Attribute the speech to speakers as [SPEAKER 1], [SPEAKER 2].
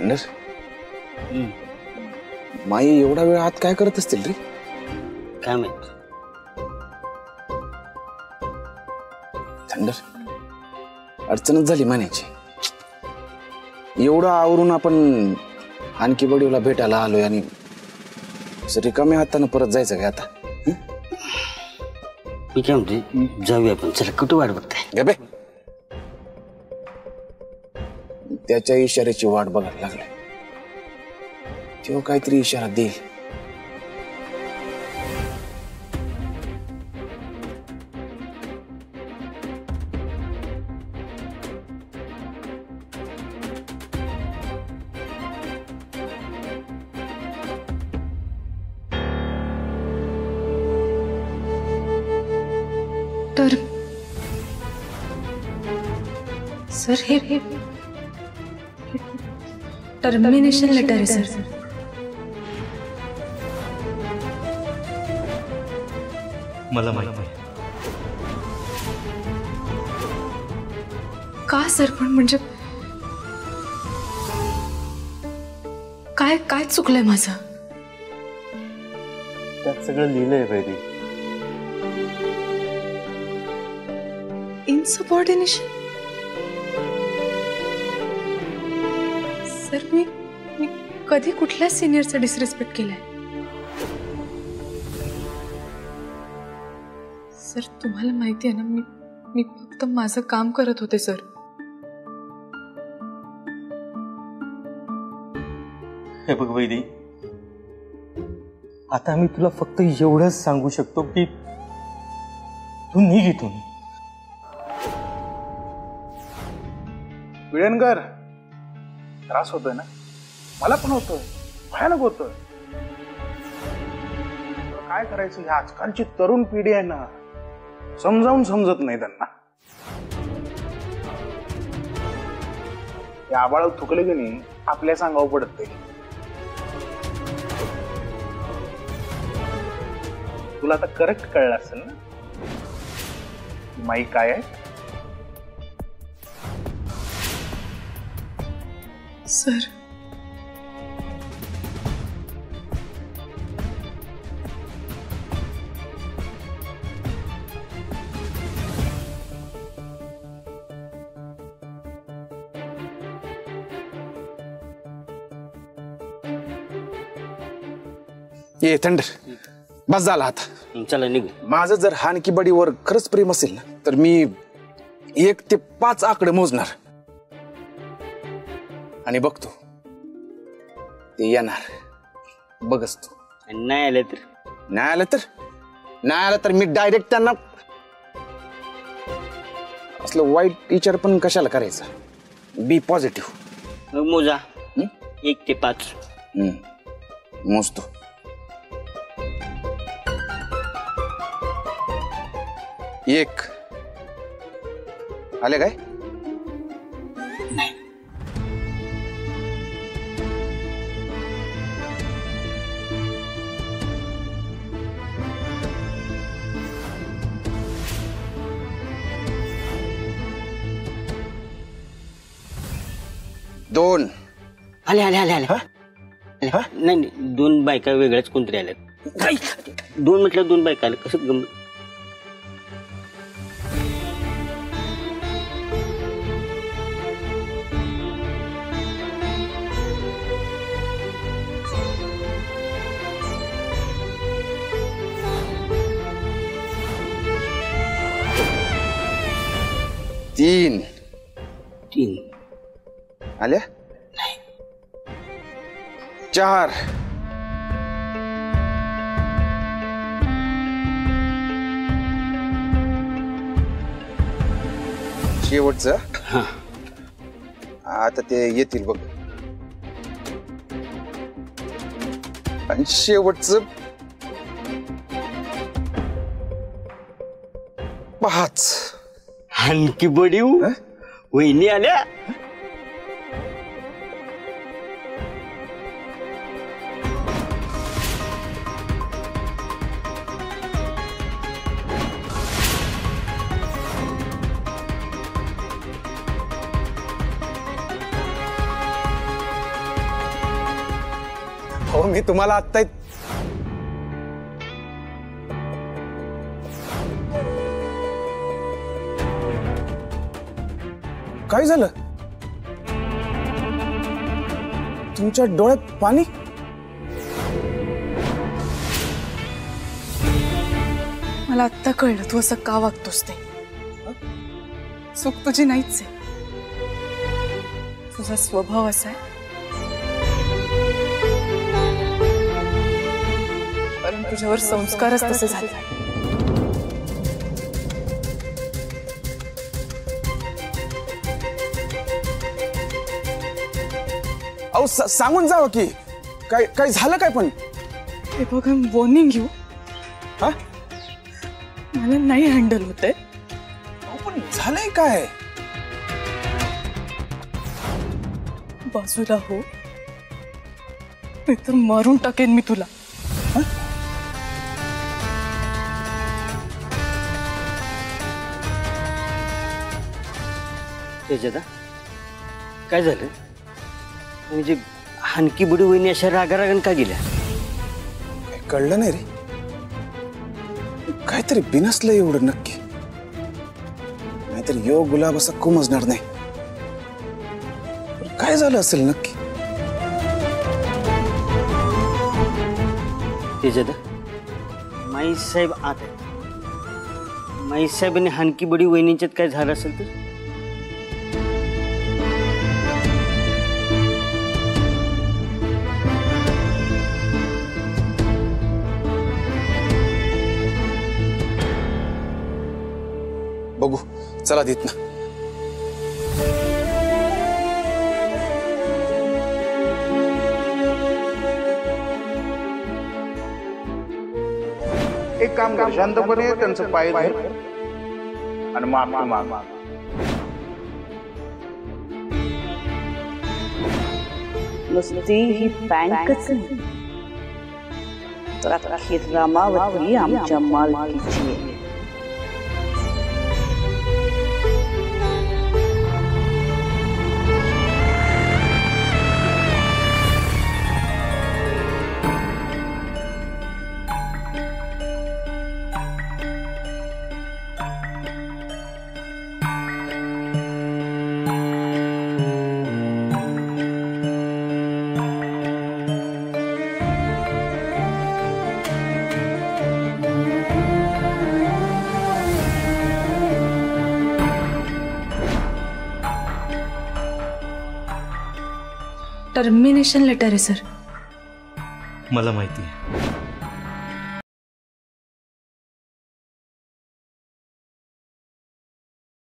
[SPEAKER 1] Thunder माई एवढा वेळ आत काय करत असतील रे?
[SPEAKER 2] काय माहित.
[SPEAKER 1] थंडर अडचणच झाली म्हणायची. एवढं आवरून आपण आणखी बडीला भेटायला आलोय आणि रिकाम्या हातानं परत जायचं काय आता?
[SPEAKER 2] मी काय म्हणते जाऊया आपण. चला कुठं वाट बघताय?
[SPEAKER 1] गबे त्याच्या इशाऱ्याची वाट बघायला लागले. तेव्हा काहीतरी इशारा देईल.
[SPEAKER 3] तर सर हे टर्मिनेशन लेटर आहे सर.
[SPEAKER 4] मला माहित आहे.
[SPEAKER 3] का सर? पण म्हणजे काय काय चुकलंय माझं?
[SPEAKER 4] त्यात सगळं लिहिलंय वैदी.
[SPEAKER 3] इनसबऑर्डिनेशन? सर मी कधी कुठल्या सिनियरचा डिसरेस्पेक्ट केलाय? सर तुम्हाला माहिती आहे ना, मी फक्त माझं काम करत होते सर.
[SPEAKER 4] हे बघ वैदी, आता मी तुला फक्त एवढंच सांगू शकतो की तू निघ इथून.
[SPEAKER 5] विळणकर, त्रास होतोय ना? मला पण होतोय, भयानक होतोय. काय करायचं? ही आजकालची तरुण पिढी आहे ना, समजावून समजत नाही त्यांना. या आबाळ थुकले की नाही आपल्या सांगावं पडत ते. तुला आता करेक्ट कळलं असेल ना माई काय आहे?
[SPEAKER 3] सर
[SPEAKER 1] ये थंडर बस झाला आता.
[SPEAKER 2] चला निघू.
[SPEAKER 1] माझं जर हानकी बडीवर खरंच प्रेम असेल ना तर मी 1 ते 5 आकडे मोजणार आणि बघतो ते येणार. बघच तू.
[SPEAKER 2] नाही आलं तर?
[SPEAKER 1] नाही आलं तर मी डायरेक्ट त्यांना असलं वाईट विचार पण कशाला करायचा. बी पॉझिटिव्ह.
[SPEAKER 2] मग मोजा. 1 ते 5.
[SPEAKER 1] मोजतो. 1 आले काय?
[SPEAKER 2] नाही.
[SPEAKER 1] 2
[SPEAKER 2] आले आले आले आले. नाही नाही, 2 बायका वेगळ्याच कोणतरी आल्यात. 2 म्हटलं 2 बायका आल्या. कसं गम.
[SPEAKER 1] तीन आल्या. 4 शेवटचं. आता ते येतील बघ. आणि शेवटचं 5.
[SPEAKER 2] आणखी बडी वहिनी आल्या.
[SPEAKER 1] अहो मी तुम्हाला आत्ता काय झालं? तुमच्या डोळ्यात पाणी?
[SPEAKER 3] मला आत्ता कळलं तू असं का वागतोस ते. चूक तुझी नाहीच आहे, तुझा स्वभाव असा आहे. कारण तुझ्यावर संस्कारच तसे झाले.
[SPEAKER 1] अहो सांगून जावं की काय काय झालं काय पण.
[SPEAKER 3] हे बघ वॉर्निंग घेऊ,
[SPEAKER 1] हा
[SPEAKER 3] मला नाही हँडल होते.
[SPEAKER 1] पण झालंय काय?
[SPEAKER 3] बाजूला हो, नाहीतर मारून टाकेन मी तुला.
[SPEAKER 2] त्याच्यात काय झालं? म्हणजे हानकी बुडी वहिनी अशा रागारागण का गेल्या?
[SPEAKER 1] कळलं नाही रे, काहीतरी बिनसलं एवढं नक्की. नाहीतर यो गुलाब असा कुमजणार नाही. पण काय झालं असेल नक्की?
[SPEAKER 2] त्याच्यात माई साहेब आत आहेत. माई साहेबांनी हानकी बुडी वहिनींच्यात काय झालं असेल तर?
[SPEAKER 1] बघू चला देत ना.
[SPEAKER 5] एक काम कर, शांतपणे त्यांचं पाय धर आणि माफी माग.
[SPEAKER 6] नुसती ही बँकच नाही तर अख्खी रामावती आमच्या मालकीची आहे.
[SPEAKER 3] टर्मिनेशन लेटर आहे सर.
[SPEAKER 4] मला माहिती आहे.